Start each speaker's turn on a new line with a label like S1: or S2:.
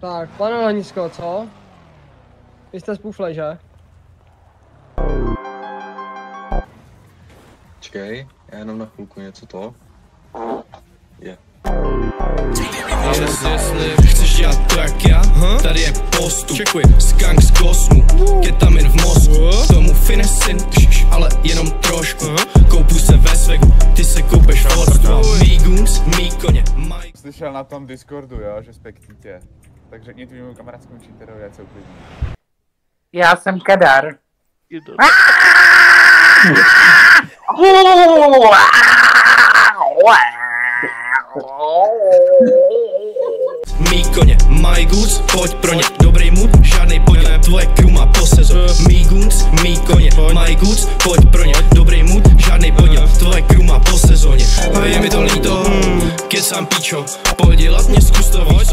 S1: Tak, pane Lanisko, co? Vy jste spuflej, že?
S2: Čekej, já jenom na chvilku něco to. Je.
S3: Jestli chceš dělat to jak já, tady je postup. Skunk z kosmu, ketamin v mozku. Tomu finesin, ale jenom trošku. Koupu se ve svegu, ty se koupeš v odstu. Mí guns, mí koně, maj.
S4: Slyšel na tom Discordu, jo, že spektítě. Tak řekni tvýmu kamarádskému cheaterovi, ať se uklidní.
S5: Já jsem Kadar.
S3: Mí koně, my goods, pojď pro ně, dobrý mood, žádnej podíl, tvoje crew má po sezóně. Mí guns, mí koně, my goods, pojď pro ně, dobrý mood, žádnej podíl, tvoje crew má po sezóně. A je mi to líto, kecám píčo, pojď dělat mě zkus to víc,